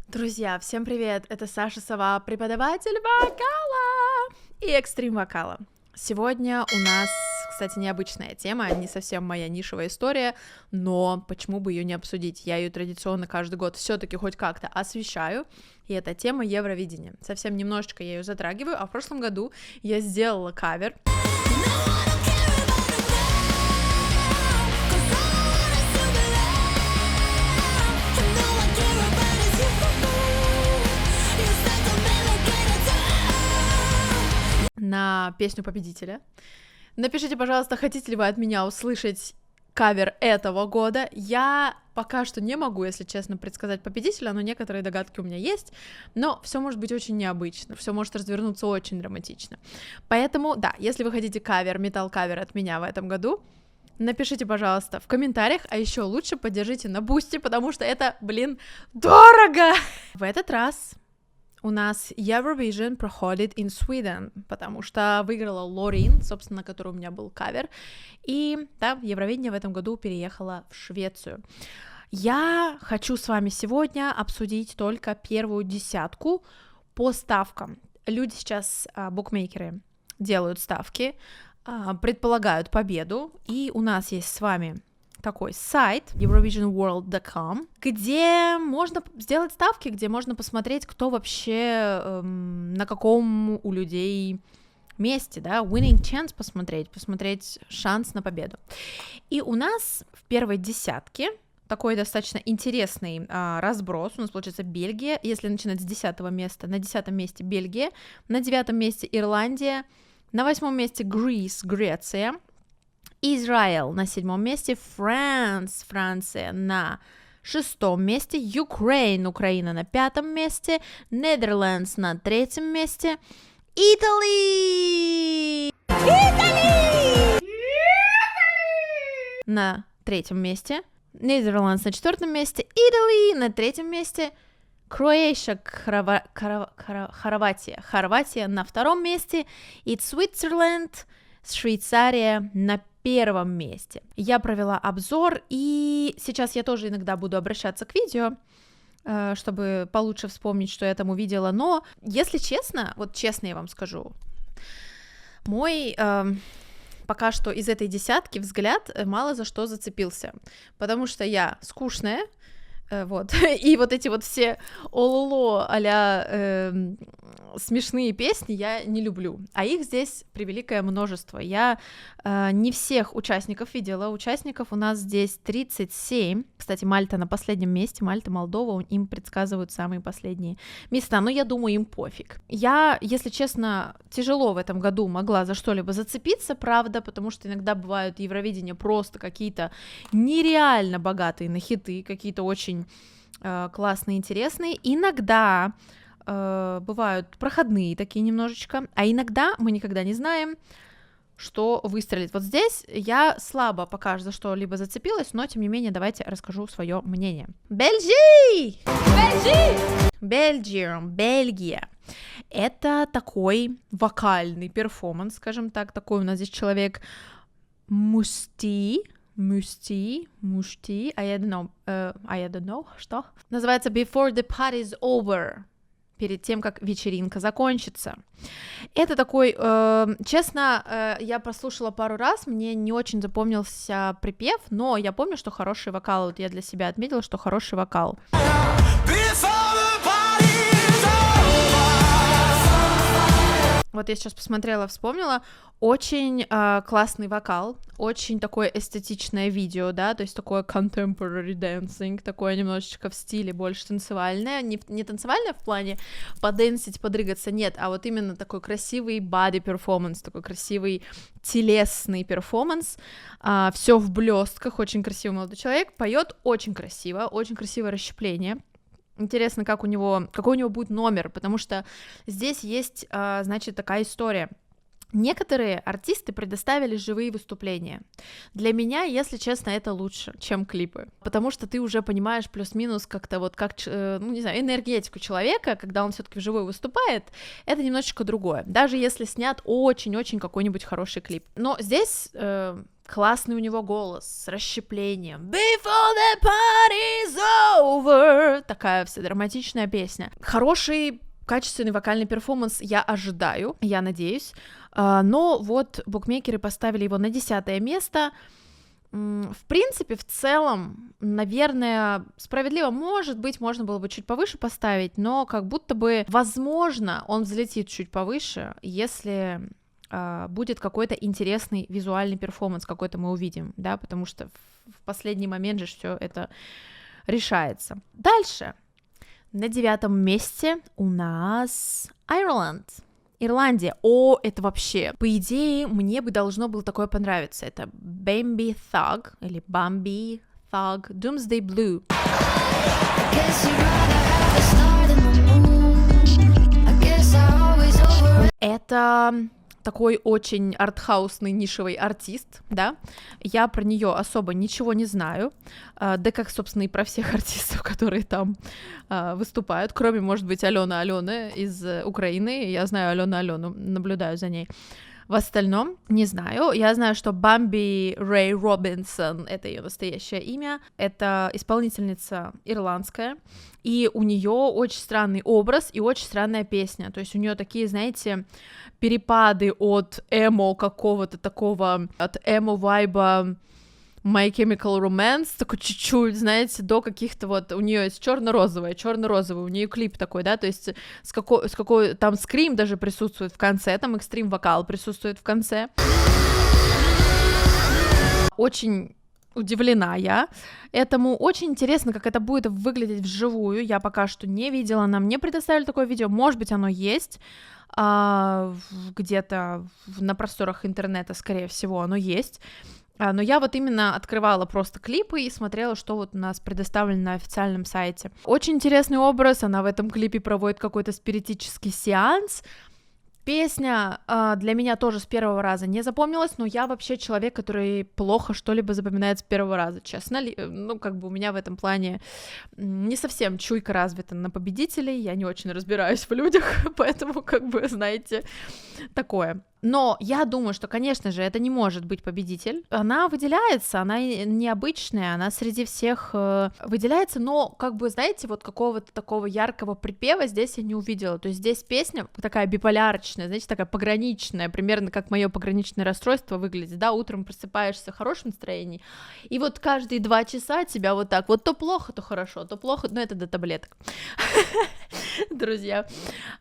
Друзья, всем привет! Это Саша Сова, преподаватель вокала и экстрим-вокала. Сегодня у нас, кстати, необычная тема, не совсем моя нишевая история, но почему бы ее не обсудить? Я ее традиционно каждый год все-таки хоть как-то освещаю, и это тема Евровидения. Совсем немножечко я ее затрагиваю, а в прошлом году я сделала кавер. На песню победителя. Напишите, пожалуйста, хотите ли вы от меня услышать кавер этого года. Я пока что не могу, если честно, предсказать победителя, но некоторые догадки у меня есть, но все может быть очень необычно, все может развернуться очень драматично. Поэтому, да, если вы хотите кавер, метал-кавер от меня в этом году, напишите, пожалуйста, в комментариях, а еще лучше поддержите на Бусти, потому что это, дорого! В этот раз у нас Eurovision проходит in Sweden, потому что выиграла Лорин, собственно, на которой у меня был кавер, и, да, Евровидение в этом году переехала в Швецию. Я хочу с вами сегодня обсудить только первую десятку по ставкам. Люди сейчас, букмекеры, делают ставки, предполагают победу, и у нас есть с вами такой сайт eurovisionworld.com, где можно сделать ставки, где можно посмотреть, кто вообще на каком у людей месте, да, winning chance посмотреть шанс на победу. И у нас в первой десятке такой достаточно интересный разброс. У нас получается Бельгия, если начинать с 10 места, на 10 месте Бельгия, на 9 месте Ирландия, на 8 месте Греция, Израиль на 7 месте, Франция на 6 месте, Украина на 5 месте, Нидерланды на 3 месте, Италия на 3 месте, Нидерланды на 4 месте, Италия на 3 месте, Хорватия на 2 месте и Швейцария на 1 месте. Я провела обзор, и сейчас я тоже иногда буду обращаться к видео, чтобы получше вспомнить, что я там увидела, но, если честно, вот честно я вам скажу, мой пока что из этой десятки взгляд мало за что зацепился, потому что я скучная, вот, и вот эти вот все ололо а-ля смешные песни я не люблю, а их здесь превеликое множество. Я не всех участников видела, участников у нас здесь 37, кстати, Мальта на последнем месте, Мальта, Молдова, им предсказывают самые последние места, но я думаю, им пофиг. Я, если честно, тяжело в этом году могла за что-либо зацепиться, правда, потому что иногда бывают Евровидения просто какие-то нереально богатые на хиты, какие-то очень классные, интересные, иногда бывают проходные такие немножечко, а иногда мы никогда не знаем, что выстрелит. Вот здесь я слабо пока за что-либо зацепилась, но тем не менее давайте расскажу свое мнение. Бельгия. Это такой вокальный перформанс, скажем так, такой у нас здесь человек Мусти, I don't know, что? Называется Before the Party's Over, перед тем, как вечеринка закончится. Это такой, честно, я прослушала пару раз, мне не очень запомнился припев, но я помню, что хороший вокал, вот я для себя отметила, что хороший вокал. Вот я сейчас посмотрела, вспомнила, очень классный вокал, очень такое эстетичное видео, да, то есть такое contemporary dancing, такое немножечко в стиле больше танцевальное, не танцевальное в плане подэнсить, подрыгаться, нет, а вот именно такой красивый body performance, такой красивый телесный перформанс, все в блестках, очень красивый молодой человек, поет очень красивое расщепление. Интересно, какой у него будет номер, потому что здесь есть, значит, такая история. Некоторые артисты предоставили живые выступления. Для меня, если честно, это лучше, чем клипы, потому что ты уже понимаешь плюс-минус как-то вот как, ну не знаю, энергетику человека, когда он все-таки вживую выступает, это немножечко другое, даже если снят очень-очень какой-нибудь хороший клип. Но здесь классный у него голос с расщеплением. Before the party's over. Такая вся драматичная песня. Хороший качественный вокальный перформанс я ожидаю, я надеюсь, но вот букмекеры поставили его на 10-е место. В принципе, в целом, наверное, справедливо, может быть, можно было бы чуть повыше поставить, но как будто бы, возможно, он взлетит чуть повыше, если будет какой-то интересный визуальный перформанс, какой-то мы увидим, да, потому что в последний момент же все это решается. Дальше. На 9-м месте у нас Ирландия. О, это вообще, по идее, мне бы должно было такое понравиться. Это Bambi Thug, или Bambi Thug, Doomsday Blue. Это такой очень артхаусный нишевый артист, да, я про нее особо ничего не знаю, да как, собственно, и про всех артистов, которые там выступают, кроме, может быть, Алены из Украины, я знаю Алену, наблюдаю за ней. В остальном не знаю. Я знаю, что Бамби Рэй Робинсон — это ее настоящее имя. Это исполнительница ирландская, и у нее очень странный образ и очень странная песня. То есть у нее такие, знаете, перепады от эмо какого-то такого, от эмо-вайба My Chemical Romance, такой чуть-чуть, знаете, до каких-то вот, у нее есть черно-розовый, у нее клип такой, да, то есть с какой там скрим даже присутствует в конце, там экстрим-вокал присутствует в конце. Очень удивлена я этому, очень интересно, как это будет выглядеть вживую, я пока что не видела, нам не предоставили такое видео, может быть, оно есть, где-то на просторах интернета, скорее всего, оно есть. Но я вот именно открывала просто клипы и смотрела, что вот у нас предоставлено на официальном сайте. Очень интересный образ, она в этом клипе проводит какой-то спиритический сеанс. Песня для меня тоже с первого раза не запомнилась, но я вообще человек, который плохо что-либо запоминает с первого раза, честно. Ну, как бы у меня в этом плане не совсем чуйка развита на победителей, я не очень разбираюсь в людях, поэтому, как бы, знаете, такое. Но я думаю, что, конечно же, это не может быть победитель. Она выделяется, она необычная, она среди всех выделяется, но, как бы, знаете, вот какого-то такого яркого припева здесь я не увидела. То есть здесь песня такая биполярочная, знаете, такая пограничная, примерно как мое пограничное расстройство выглядит, да, утром просыпаешься в хорошем настроении, и вот каждые 2 часа тебя вот так, вот то плохо, то хорошо, то плохо, но это до таблеток. Друзья,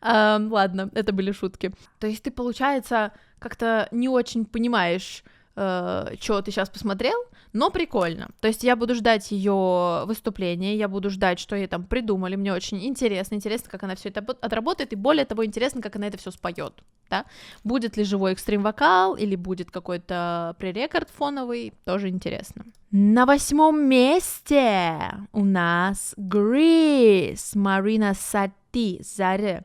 ладно, это были шутки. То есть ты, получается, как-то не очень понимаешь, что ты сейчас посмотрел, но прикольно. То есть я буду ждать ее выступления, я буду ждать, что ей там придумали, мне очень интересно, как она все это отработает, и более того, интересно, как она это все споет, да? Будет ли живой экстрим-вокал, или будет какой-то пререкорд фоновый, тоже интересно. На 8-м месте у нас Grease, Марина Сати, Зары,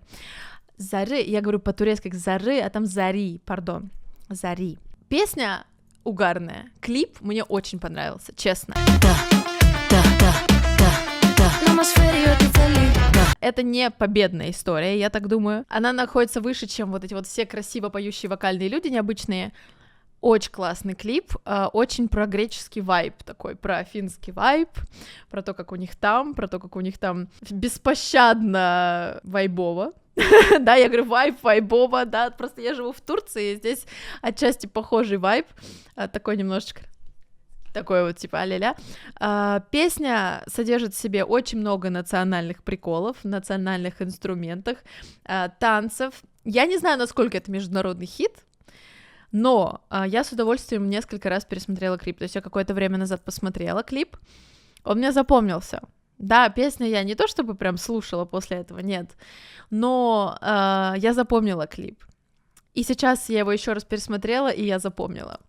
я говорю по-турецки как Зары, а там Зари, пардон, Зари. Песня угарная, клип мне очень понравился, честно. Это не победная история, я так думаю. Она находится выше, чем вот эти вот все красиво поющие вокальные люди необычные. Очень классный клип, очень про греческий вайб такой, про финский вайб, про то, как у них там беспощадно вайбово. Да, я говорю, вайбово, да, просто я живу в Турции, и здесь отчасти похожий вайб, такой немножечко, такой вот типа а-ля-ля. Песня содержит в себе очень много национальных приколов, национальных инструментах, танцев. Я не знаю, насколько это международный хит, но я с удовольствием несколько раз пересмотрела клип, то есть я какое-то время назад посмотрела клип, он мне запомнился. Да, песню я не то чтобы прям слушала после этого, нет, но я запомнила клип. И сейчас я его еще раз пересмотрела, и я запомнила.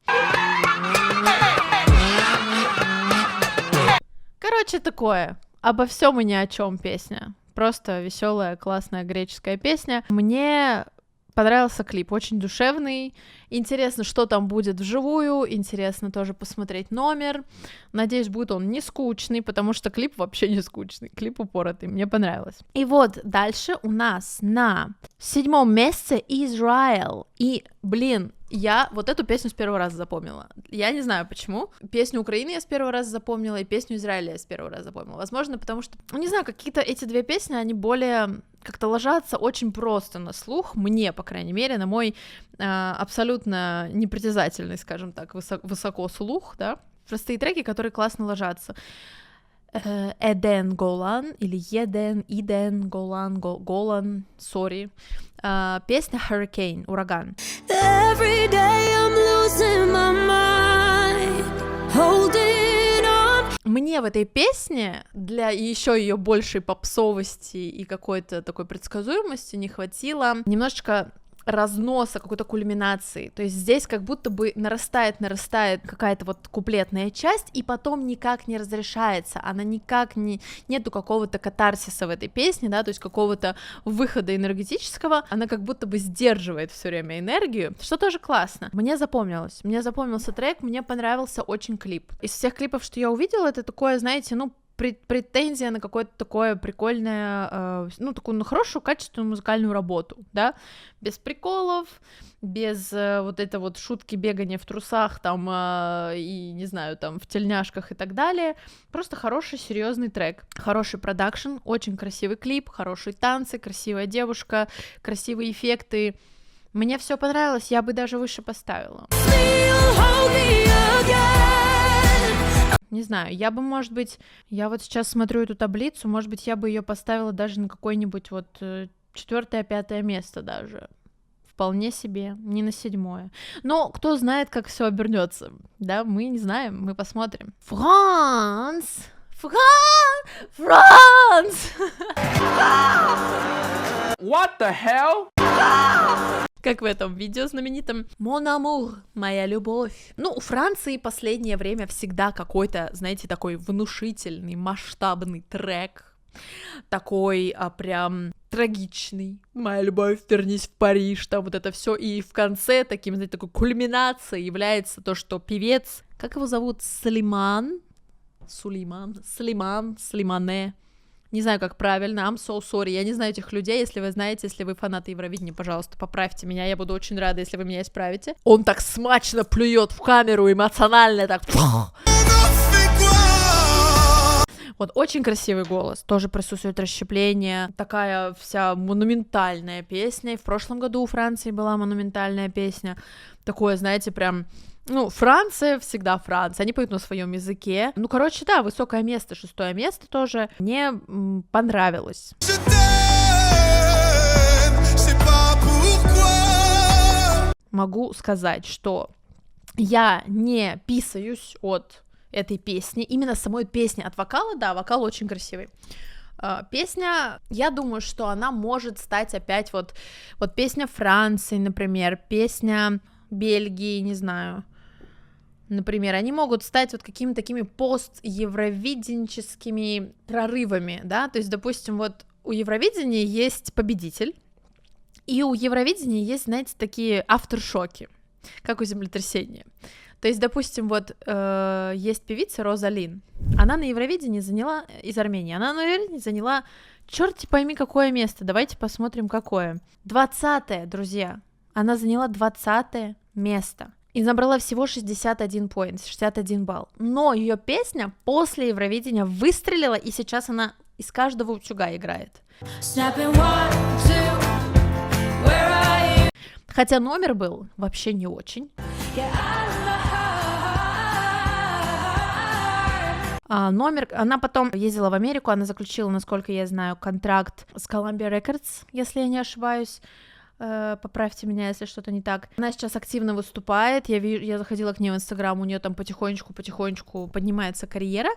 Короче, такое. Обо всем и ни о чем песня. Просто веселая, классная греческая песня. Мне Понравился клип, очень душевный. Интересно, что там будет вживую. Интересно тоже посмотреть номер. Надеюсь, будет он не скучный, потому что клип вообще не скучный. Клип упоротый, мне понравилось. И вот дальше у нас на 7-м месте Израиль. И, блин, я вот эту песню с первого раза запомнила. Я не знаю почему. Песню Украины я с первого раза запомнила, и песню Израиля я с первого раза запомнила. Возможно, потому что, не знаю, какие-то эти две песни, они более как-то ложатся очень просто на слух, мне, по крайней мере, на мой абсолютно непритязательный, скажем так, высоко слух, да, простые треки, которые классно ложатся. Эден Голан или Иден Голан, Голан, сори. Песня Hurricane, ураган. Every day I'm losing my mind, holding on. Мне в этой песне для еще ее большей попсовости и какой-то такой предсказуемости не хватило немножечко разноса, какой-то кульминации, то есть здесь как будто бы нарастает какая-то вот куплетная часть, и потом никак не разрешается, она никак нету какого-то катарсиса в этой песне, да, то есть какого-то выхода энергетического, она как будто бы сдерживает все время энергию, что тоже классно. Мне запомнился трек, мне понравился очень клип. Из всех клипов, что я увидела, это такое, знаете, ну, претензия на какое-то такое прикольное, такую хорошую, качественную музыкальную работу, да, без приколов, без вот это вот шутки бегания в трусах там и, не знаю, там в тельняшках и так далее, просто хороший, серьезный трек, хороший продакшн, очень красивый клип, хорошие танцы, красивая девушка, красивые эффекты, мне все понравилось, я бы даже выше поставила. Не знаю, я бы, может быть, я вот сейчас смотрю эту таблицу, может быть, я бы ее поставила даже на какое-нибудь вот 4-5 место даже. Вполне себе, не на 7-е. Но кто знает, как все обернется, да, мы не знаем, мы посмотрим. Франс! What the hell? Как в этом видео знаменитом «Mon amour», «Моя любовь». Ну, у Франции последнее время всегда какой-то, знаете, такой внушительный, масштабный трек, такой прям трагичный. «Моя любовь, вернись в Париж», там вот это все. И в конце таким, знаете, такой кульминацией является то, что певец, как его зовут, Слимане, не знаю, как правильно, I'm so sorry, я не знаю этих людей, если вы знаете, если вы фанаты Евровидения, пожалуйста, поправьте меня, я буду очень рада, если вы меня исправите. Он так смачно плюет в камеру, эмоционально так... Вот, очень красивый голос, тоже присутствует расщепление, такая вся монументальная песня, и в прошлом году у Франции была монументальная песня, такое, знаете, прям... Ну, Франция, всегда Франция, они поют на своем языке. Ну, короче, да, высокое место, 6-е место тоже. Мне понравилось. Могу сказать, что я не писаюсь от этой песни, именно самой песни, от вокала, да, вокал очень красивый. Песня, я думаю, что она может стать опять вот песня Франции, например, песня Бельгии, не знаю. Например, они могут стать вот какими-то такими пост-евровиденческими прорывами, да, то есть, допустим, вот у Евровидения есть победитель, и у Евровидения есть, знаете, такие афтершоки, как у землетрясения. То есть, допустим, вот есть певица Розалин, она на Евровидении заняла, из Армении, она на Евровидении заняла, черти пойми, какое место, давайте посмотрим, какое. 20-е, друзья, она заняла 20-е место. И набрала всего 61 поинт, 61 балл. Но ее песня после Евровидения выстрелила, и сейчас она из каждого утюга играет. Хотя номер был вообще не очень. Она потом ездила в Америку, она заключила, насколько я знаю, контракт с Columbia Records, если я не ошибаюсь. Поправьте меня, если что-то не так. Она сейчас активно выступает, я заходила к ней в Инстаграм, у нее там потихонечку поднимается карьера.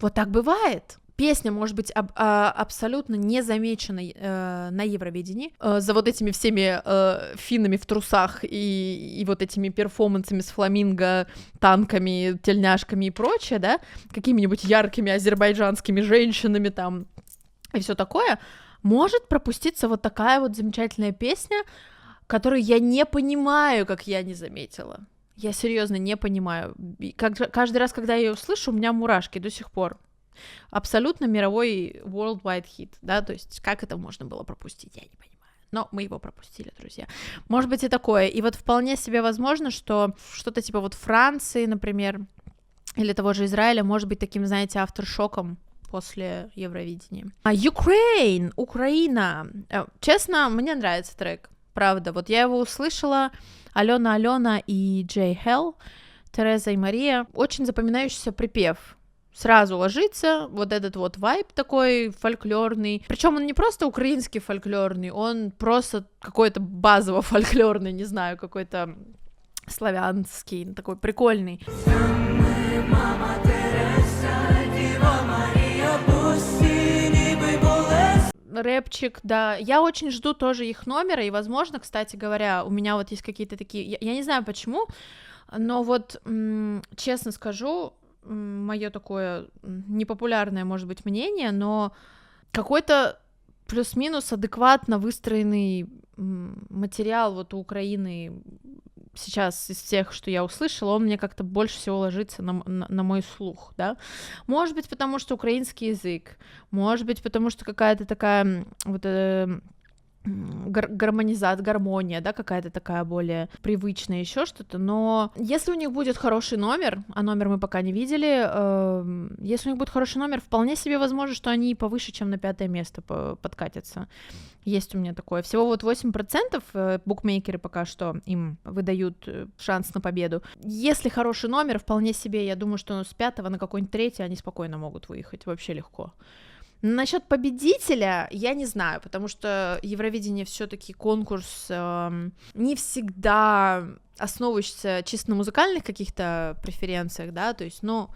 Вот так бывает. Песня может быть абсолютно незамеченной на Евровидении за вот этими всеми финнами в трусах и вот этими перформансами с фламинго, танками, тельняшками и прочее, да, какими-нибудь яркими азербайджанскими женщинами там и все такое. может пропуститься вот такая вот замечательная песня, которую я не понимаю, как я не заметила. Я серьезно не понимаю. Каждый раз, когда я ее услышу, у меня мурашки до сих пор. Абсолютно мировой worldwide hit, да, то есть как это можно было пропустить, я не понимаю. Но мы его пропустили, друзья. Может быть и такое. И вот вполне себе возможно, что что-то типа вот Франции, например, или того же Израиля может быть таким, знаете, авторшоком после Евровидения. Украина. Честно, мне нравится трек, правда. Вот я его услышала, Алена и Джей Хелл, Тереза и Мария. Очень запоминающийся припев. Сразу ложится вот этот вот вайб такой фольклорный. Причем он не просто украинский фольклорный, он просто какой-то базово фольклорный, не знаю, какой-то славянский, такой прикольный. Рэпчик, да. Я очень жду тоже их номера, и, возможно, кстати говоря, у меня вот есть какие-то такие... Я не знаю почему, но вот, честно скажу, мое такое непопулярное, может быть, мнение, но какой-то плюс-минус адекватно выстроенный материал вот у Украины сейчас из всех, что я услышала, он мне как-то больше всего ложится на мой слух, да. Может быть, потому что украинский язык, может быть, потому что какая-то такая вот гармония, да, какая-то такая более привычная, еще что-то, но если у них будет хороший номер, а номер мы пока не видели, если у них будет хороший номер, вполне себе возможно, что они повыше, чем на 5 место подкатятся. Есть у меня такое. Всего вот 8% букмекеры пока что им выдают шанс на победу. Если хороший номер, вполне себе, я думаю, что с 5 на какой-нибудь 3 они спокойно могут выехать, вообще легко. Насчет победителя я не знаю, потому что Евровидение все-таки конкурс не всегда основывающийся чисто на музыкальных каких-то преференциях, да, то есть, ну,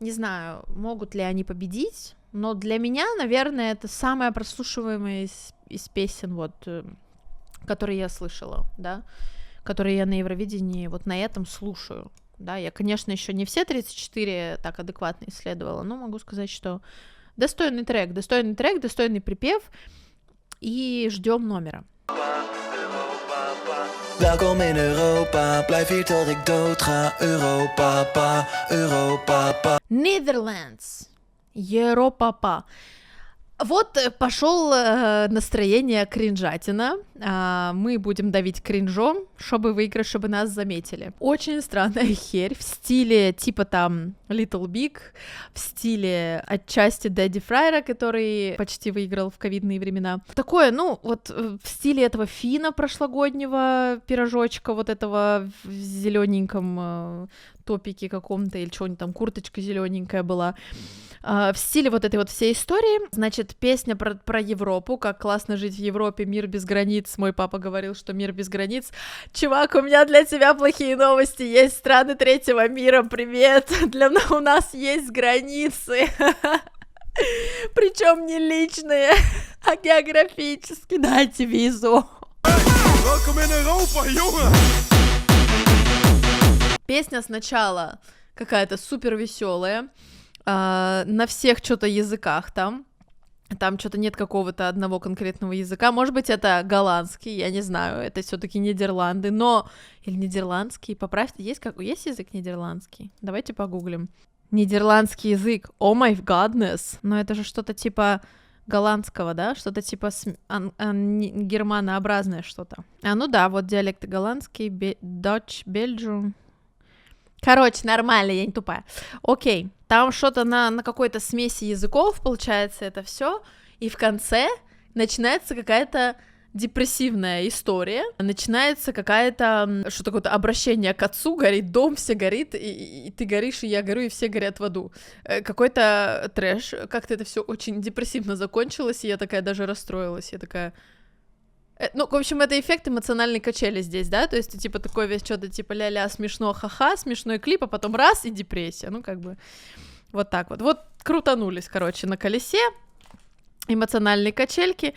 не знаю, могут ли они победить, но для меня, наверное, это самая прослушиваемая из песен, вот, которые я слышала, да, которые я на Евровидении вот на этом слушаю, да, я, конечно, еще не все 34 так адекватно исследовала, но могу сказать, что достойный трек, достойный припев, и ждем номера. Welkom in Europa, blijf hier tot ik dood ga. Europa, Europa. Netherlands, Европа. Вот пошел настроение кринжатина. Мы будем давить кринжом, чтобы выиграть, чтобы нас заметили. Очень странная херь в стиле типа там Little Big, в стиле отчасти Дэдди Фрайера, который почти выиграл в ковидные времена. Такое, ну, вот в стиле этого Фина прошлогоднего пирожочка, вот этого в зелененьком топике каком-то, или что-нибудь там, курточка зелененькая была. В стиле вот этой вот всей истории. Значит, песня про Европу, как классно жить в Европе, мир без границ. Мой папа говорил, что мир без границ. Чувак, у меня для тебя плохие новости. Есть страны третьего мира, привет. У нас есть границы. Причем не личные, а географические. Дайте визу. Песня сначала какая-то супер веселая. На всех что-то языках там что-то нет какого-то одного конкретного языка, может быть, это голландский, я не знаю, это все-таки Нидерланды, но, или нидерландский, поправьте, есть язык нидерландский? Давайте погуглим. Нидерландский язык, oh my godness, но это же что-то типа голландского, да, что-то типа германообразное что-то. Ну да, вот диалекты голландский, Dutch, Belgium. Короче, нормально, я не тупая. Окей, там что-то на какой-то смеси языков, получается, это все, и в конце начинается какая-то депрессивная история, начинается какая-то, что такое-то обращение к отцу, горит дом, все горит, и ты горишь, и я горю, и все горят в аду. Какой-то трэш, как-то это все очень депрессивно закончилось, и я такая даже расстроилась, я такая... Ну, в общем, это эффект эмоциональной качели здесь, да, то есть ты, типа, такой весь что-то, типа, ля-ля, смешно, ха-ха, смешной клип, а потом раз, и депрессия, ну, как бы, вот так вот. Вот крутанулись, короче, на колесе эмоциональной качельки,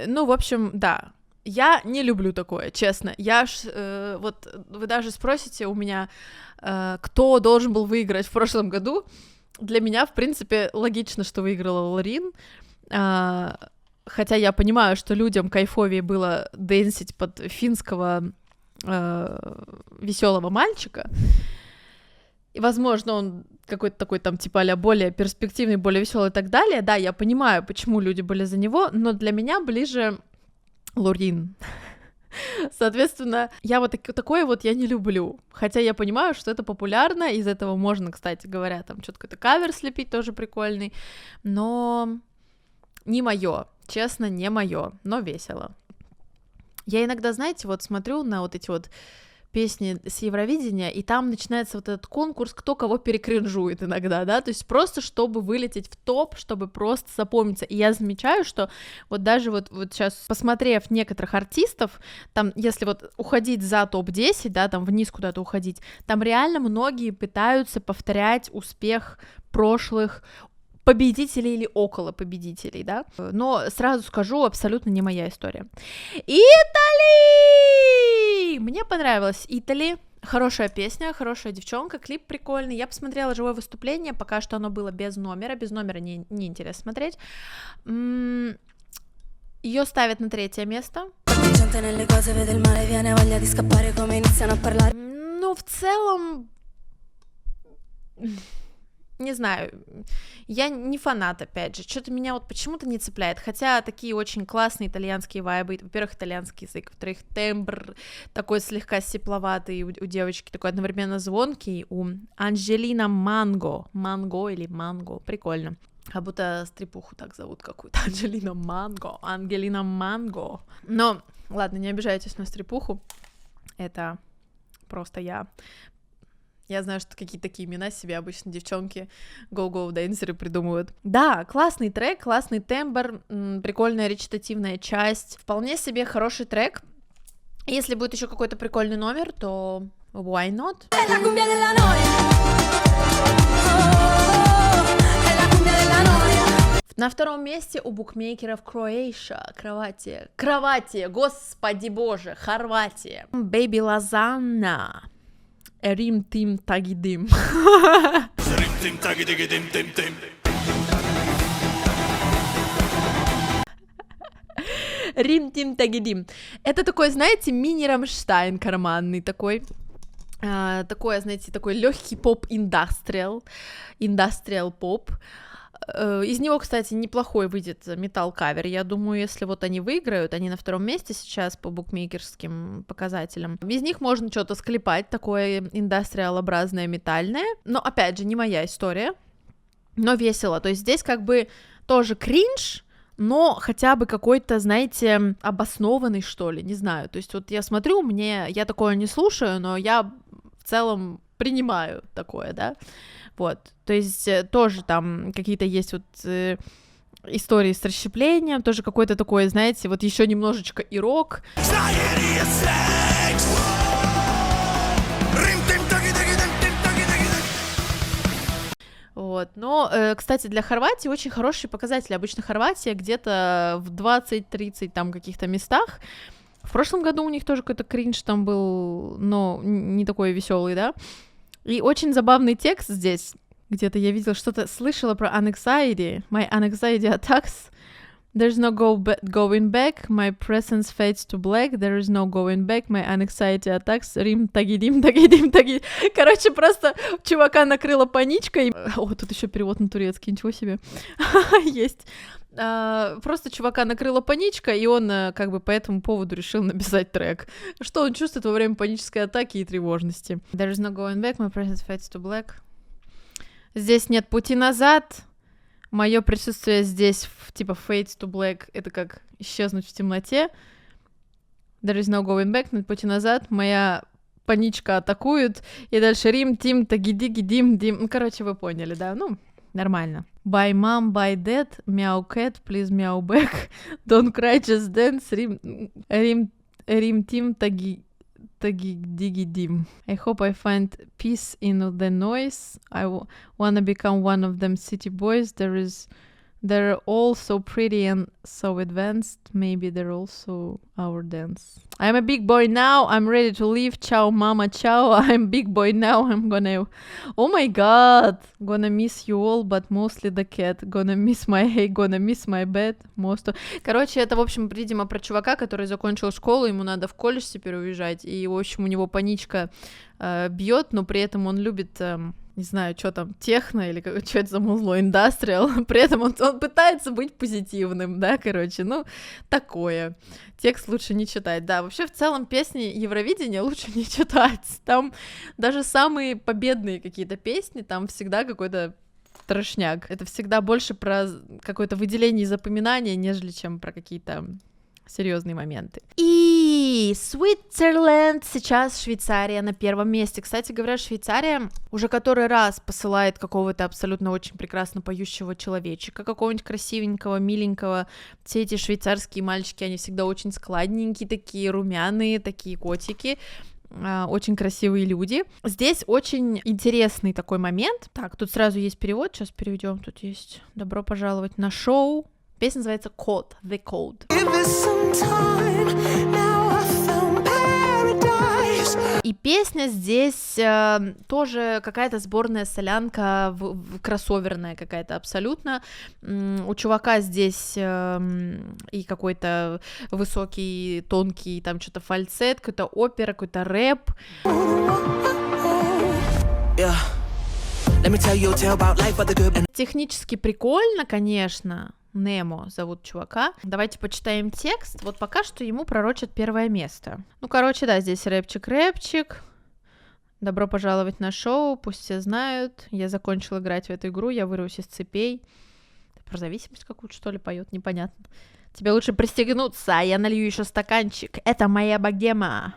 ну, в общем, да, я не люблю такое, честно, вот, вы даже спросите у меня, кто должен был выиграть в прошлом году, для меня, в принципе, логично, что выиграла Лорин, хотя я понимаю, что людям кайфовее было дэнсить под финского веселого мальчика, и, возможно, он какой-то такой там типа а-ля более перспективный, более веселый и так далее. Да, я понимаю, почему люди были за него, но для меня ближе Лорин. Соответственно, я вот такое вот я не люблю. Хотя я понимаю, что это популярно, из этого можно, кстати говоря, там что-то какой-то кавер слепить, тоже прикольный, но не моё, честно, не моё, но весело. Я иногда, знаете, вот смотрю на вот эти вот песни с Евровидения, и там начинается вот этот конкурс, кто кого перекринжует иногда, да, то есть просто чтобы вылететь в топ, чтобы просто запомниться, и я замечаю, что вот даже вот сейчас, посмотрев некоторых артистов, там, если вот уходить за топ-10, да, там вниз куда-то уходить, там реально многие пытаются повторять успех прошлых победителей или около победителей, да, но сразу скажу, абсолютно не моя история. Итали! Мне понравилась Итали, хорошая песня, хорошая девчонка, клип прикольный, я посмотрела живое выступление, пока что оно было без номера не интересно смотреть, ее ставят на 3 место. Ну, в целом, не знаю, я не фанат, опять же, что-то меня вот почему-то не цепляет, хотя такие очень классные итальянские вайбы, во-первых, итальянский язык, во-вторых, тембр такой слегка сипловатый, у девочки такой одновременно звонкий, у Анджелина Манго или Манго, прикольно, как будто стрипуху так зовут какую-то, Ангелина Манго, но, ладно, не обижайтесь на стрипуху, это просто я знаю, что какие-то такие имена себе обычно девчонки go-go-дэнсеры придумывают. Да, классный трек, классный тембр, прикольная речитативная часть, вполне себе хороший трек. Если будет еще какой-то прикольный номер, то why not? На 2 месте у букмекеров Хорватия, господи боже, Хорватия. Baby Lasagna. Рим Тим Тагидим. Рим Тим Тагидим. Это такой, знаете, мини-Рамштайн карманный такой. Такой, знаете, такой легкий поп-индастриал поп. Из него, кстати, неплохой выйдет метал-кавер. Я думаю, если вот они выиграют, они на 2 месте сейчас по букмекерским показателям, из них можно что-то склепать, такое индастриал-образное, метальное. Но, опять же, не моя история, но весело. То есть здесь как бы тоже кринж, но хотя бы какой-то, знаете, обоснованный, что ли, не знаю. То есть вот я смотрю, я такое не слушаю, но я в целом принимаю такое, да. Вот, то есть тоже там какие-то есть вот истории с расщеплением, тоже какой-то такой, знаете, вот еще немножечко и рок. Вот, но, кстати, для Хорватии очень хорошие показатели. Обычно Хорватия где-то в 20-30 там каких-то местах. В прошлом году у них тоже какой-то кринж там был, но не такой веселый, да. И очень забавный текст здесь. Где-то я видела что-то, слышала про anxiety. My anxiety attacks. There's no going back. My presence fades to black. There is no going back. My anxiety attacks. Рим тагидим. Короче, просто чувака накрыла паничкой. О, тут еще перевод на турецкий, ничего себе. Есть. Просто чувака накрыла паничка, и он как бы по этому поводу решил написать трек. Что он чувствует во время панической атаки и тревожности. There is no going back, my presence fades to black. Здесь нет пути назад. Мое присутствие здесь, типа fades to black, это как исчезнуть в темноте. There is no going back, нет пути назад. Моя паничка атакует. И дальше Рим, Тим, Тагиди-гидим, Дим. Ну, короче, вы поняли, да? Ну, нормально. Bye mom, bye dad, meow cat, please meow back, don't cry, just dance, Рим, Тим, Таги-диги-дим. I hope I find peace in the noise, I wanna become one of them city boys, there is They're all so pretty and so advanced. Maybe they're also our dance. I'm a big boy now. I'm ready to leave. Ciao, mama, ciao. I'm big boy now. I'm gonna... Oh my god. Gonna miss you all, but mostly the cat. Gonna miss my hay, gonna miss my bed. Короче, это, в общем, видимо, про чувака, который закончил школу, ему надо в колледж теперь уезжать, и, в общем, у него паничка бьет, но при этом он любит... не знаю, что там, техно или что это за музло, индастриал, при этом он пытается быть позитивным, да, короче, ну, такое. Текст лучше не читать, да, вообще в целом песни Евровидения лучше не читать, там даже самые победные какие-то песни, там всегда какой-то трешняк, это всегда больше про какое-то выделение и запоминание, нежели чем про какие-то серьезные моменты. И Switzerland, сейчас Швейцария на первом месте. Кстати говоря, Швейцария уже который раз посылает какого-то абсолютно очень прекрасно поющего человечка, какого-нибудь красивенького, миленького. Все эти швейцарские мальчики, они всегда очень складненькие, такие румяные, такие котики. Очень красивые люди. Здесь очень интересный такой момент. Так, тут сразу есть перевод, сейчас переведем. Тут есть «Добро пожаловать на шоу». Песня называется Code, The Code. И песня здесь тоже какая-то сборная солянка, кроссоверная какая-то абсолютно. У чувака здесь и какой-то высокий, тонкий, там что-то фальцет, какой-то опера, какой-то рэп. Технически прикольно, конечно. Немо зовут чувака. Давайте почитаем текст. Вот пока что ему пророчат первое место. Ну, короче, да, здесь рэпчик. Добро пожаловать на шоу, пусть все знают. Я закончил играть в эту игру, я вырвусь из цепей. Про зависимость какую-то, что ли, поет, непонятно. Тебе лучше пристегнуться, я налью еще стаканчик. Это моя богема.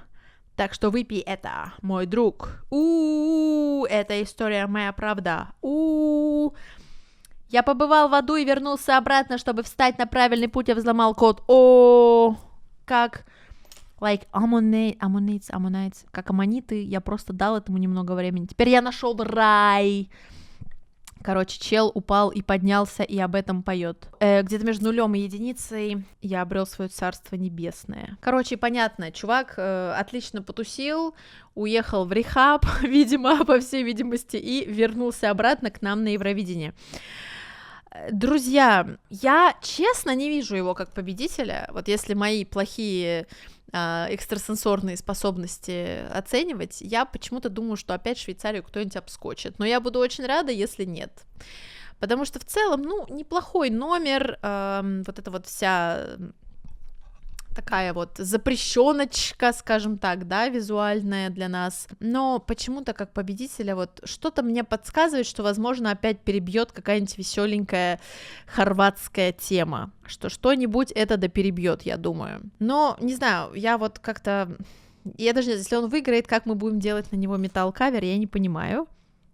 Так что выпей это, мой друг. Это история моя правда. Я побывал в аду и вернулся обратно, чтобы встать на правильный путь, я взломал код. Как аммониtes, как аммониты, я просто дал этому немного времени. Теперь я нашел рай. Короче, чел упал и поднялся, и об этом поет. Где-то между нулем и единицей я обрел свое царство небесное. Короче, понятно, чувак отлично потусил, уехал в рехаб, видимо, по всей видимости, и вернулся обратно к нам на Евровидение. Друзья, я честно не вижу его как победителя. Вот если мои плохие экстрасенсорные способности оценивать, я почему-то думаю, что опять Швейцарию кто-нибудь обскочит. Но я буду очень рада, если нет. Потому что в целом, ну, неплохой номер, вот эта вот вся такая вот запрещеночка, скажем так, да, визуальная для нас, но почему-то как победителя вот что-то мне подсказывает, что, возможно, опять перебьет какая-нибудь веселенькая хорватская тема, что что-нибудь это да перебьет, я думаю. Но, не знаю, я вот как-то, я даже не знаю, если он выиграет, как мы будем делать на него металл-кавер, я не понимаю.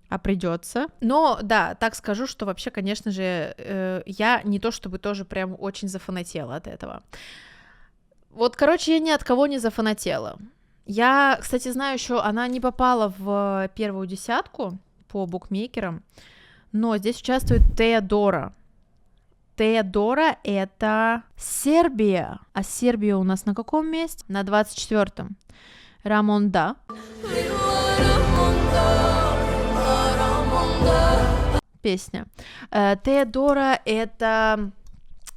А придется. Но, да, так скажу, что вообще, конечно же, я не то чтобы тоже прям очень зафанатела от этого. Вот, короче, я ни от кого не зафанатела. Я, кстати, знаю еще, она не попала в первую десятку по букмекерам, но здесь участвует Теодора. Теодора — это Сербия. А Сербия у нас на каком месте? На 24-м. Рамонда. Песня. Теодора — это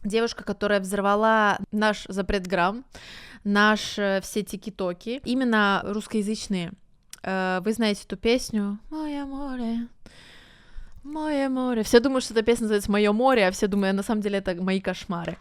девушка, которая взорвала наш запретграм, все тики-токи, именно русскоязычные. Вы знаете эту песню «Мое море, мое море». Все думают, что эта песня называется «Мое море», а все думают, на самом деле это «Мои кошмары».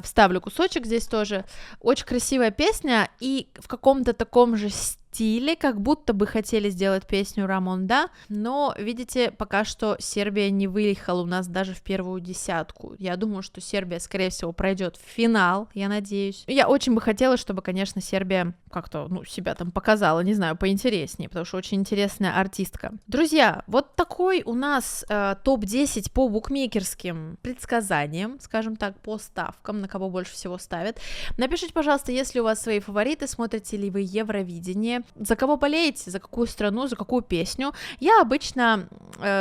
Вставлю кусочек здесь тоже. Очень красивая песня, и в каком-то таком же стиле, как будто бы хотели сделать песню Рамонда, но, видите, пока что Сербия не выехала у нас даже в первую десятку. Я думаю, что Сербия, скорее всего, пройдет в финал, я надеюсь. Я очень бы хотела, чтобы, конечно, Сербия как-то, себя там показала, не знаю, поинтереснее, потому что очень интересная артистка. Друзья, вот такой у нас топ-10 по букмекерским предсказаниям, скажем так, по ставкам, на кого больше всего ставят. Напишите, пожалуйста, если у вас свои фавориты, смотрите ли вы Евровидение, за кого болеете, за какую страну, за какую песню. Я обычно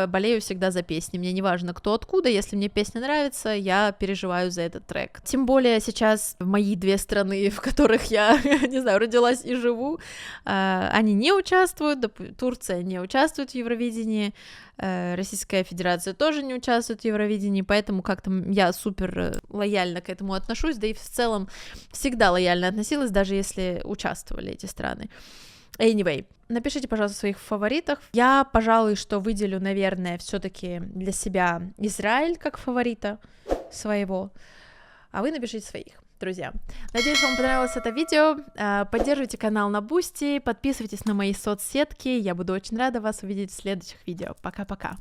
болею всегда за песни, мне не важно, кто откуда, если мне песня нравится, я переживаю за этот трек. Тем более сейчас мои две страны, в которых я, не знаю, родилась и живу, они не участвуют, Турция не участвует в Евровидении, Российская Федерация тоже не участвует в Евровидении, поэтому как-то я супер лояльно к этому отношусь, да и в целом всегда лояльно относилась, даже если участвовали эти страны. Anyway, напишите, пожалуйста, в своих фаворитах. Я, пожалуй, что выделю, наверное, все-таки для себя Израиль как фаворита своего, а вы напишите своих. Друзья, надеюсь, вам понравилось это видео, поддерживайте канал на Boosty, подписывайтесь на мои соцсетки, я буду очень рада вас увидеть в следующих видео, пока-пока.